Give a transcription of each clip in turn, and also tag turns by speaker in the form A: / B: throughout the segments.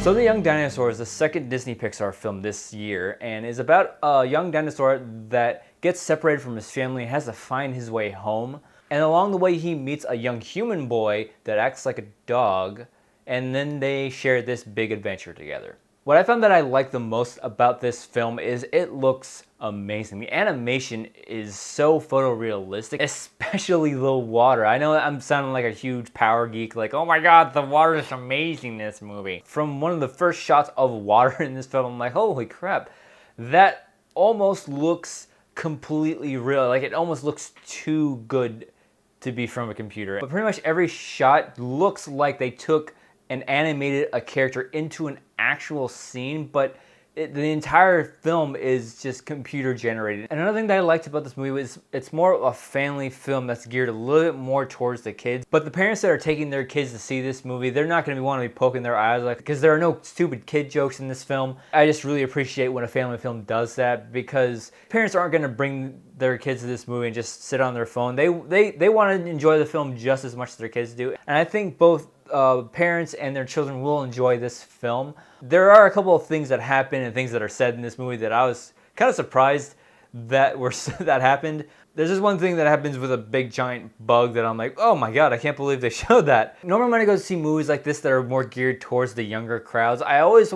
A: So The Young Dinosaur is the second Disney Pixar film this year and is about a young dinosaur that gets separated from his family and has to find his way home. And along the way he meets a young human boy that acts like a dog, and then they share this big adventure together. What I found that I like the most about this film is it looks amazing. The animation is so photorealistic, especially the water. I know I'm sounding like a huge power geek, like, oh my god, the water is amazing in this movie. From one of the first shots of water in this film, I'm like, holy crap, that almost looks completely real. Like, it almost looks too good to be from a computer. But pretty much every shot looks like they took and animated a character into an actual scene, but the entire film is just computer generated. And another thing that I liked about this movie was it's more of a family film that's geared a little bit more towards the kids. But the parents that are taking their kids to see this movie, they're not going to want to be poking their eyes like, because there are no stupid kid jokes in this film. I just really appreciate when a family film does that, because parents aren't going to bring their kids to this movie and just sit on their phone. They want to enjoy the film just as much as their kids do. And I think both parents and their children will enjoy this film. There are a couple of things that happen and things that are said in this movie that I was kind of surprised that that happened. There's this one thing that happens with a big giant bug that I'm like, oh my god, I can't believe they showed that. Normally when I go see movies like this that are more geared towards the younger crowds, I always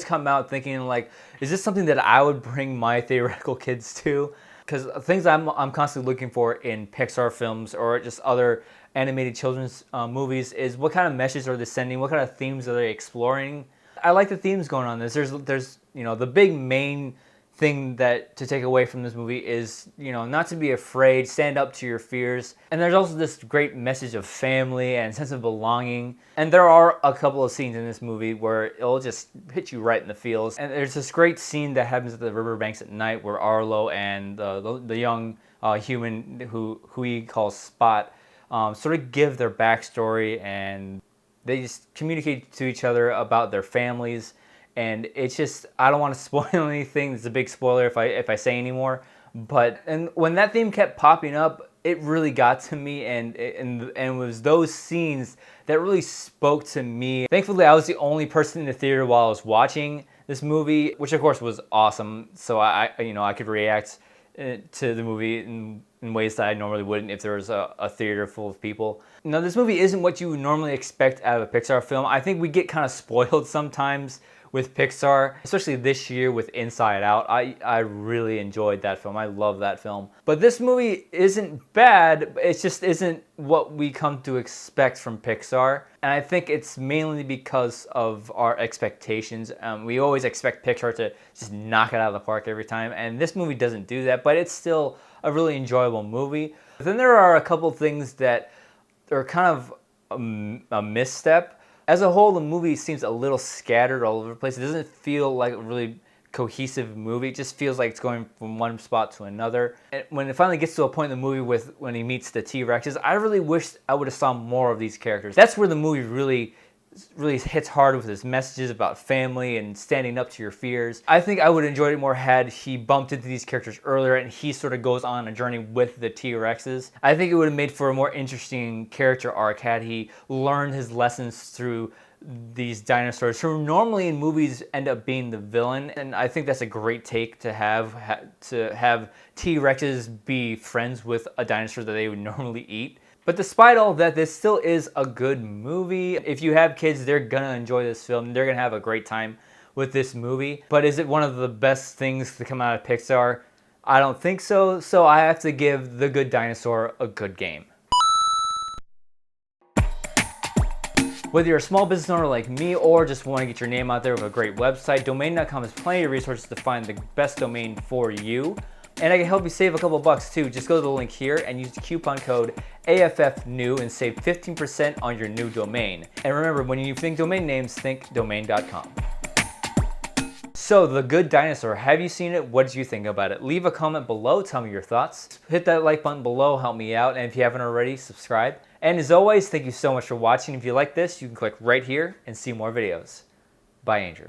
A: come out thinking like, is this something that I would bring my theoretical kids to? Because things I'm constantly looking for in Pixar films or just other animated children's movies is what kind of messages are they sending, what kind of themes are they exploring. I like the themes going on this. There's you know, the big main thing that to take away from this movie is, you know, not to be afraid, stand up to your fears. And there's also this great message of family and sense of belonging. And there are a couple of scenes in this movie where it'll just hit you right in the feels. And there's this great scene that happens at the riverbanks at night where Arlo and the young human who he calls Spot sort of give their backstory, and they just communicate to each other about their families. And it's just, I don't want to spoil anything. It's a big spoiler if I say any more. But and when that theme kept popping up, it really got to me, and it was those scenes that really spoke to me. Thankfully, I was the only person in the theater while I was watching this movie, which of course was awesome. So I could react to the movie in ways that I normally wouldn't if there was a theater full of people. Now, this movie isn't what you would normally expect out of a Pixar film. I think we get kind of spoiled sometimes with Pixar, especially this year with Inside Out. I really enjoyed that film. I love that film. But this movie isn't bad, it just isn't what we come to expect from Pixar. And I think it's mainly because of our expectations. We always expect Pixar to just knock it out of the park every time, and this movie doesn't do that, but it's still a really enjoyable movie. But then there are a couple things that are kind of a misstep. As a whole, the movie seems a little scattered all over the place. It doesn't feel like a really cohesive movie. It just feels like it's going from one spot to another. And when it finally gets to a point in the movie when he meets the T-Rexes, I really wish I would have saw more of these characters. That's where the movie really hits hard with his messages about family and standing up to your fears. I think I would have enjoyed it more had he bumped into these characters earlier and he sort of goes on a journey with the T-Rexes. I think it would have made for a more interesting character arc had he learned his lessons through these dinosaurs who normally in movies end up being the villain. And I think that's a great take to have T-Rexes be friends with a dinosaur that they would normally eat. But despite all of that, this still is a good movie. If you have kids, they're gonna enjoy this film. They're gonna have a great time with this movie. But is it one of the best things to come out of Pixar? I don't think so. So I have to give The Good Dinosaur a good game. Whether you're a small business owner like me or just want to get your name out there with a great website, Domain.com has plenty of resources to find the best domain for you. And I can help you save a couple bucks too. Just go to the link here and use the coupon code AFFNEW and save 15% on your new domain. And remember, when you think domain names, think Domain.com. So, The Good Dinosaur, have you seen it? What did you think about it? Leave a comment below, tell me your thoughts. Hit that like button below, help me out. And if you haven't already, subscribe. And as always, thank you so much for watching. If you like this, you can click right here and see more videos. Bye, Andrew.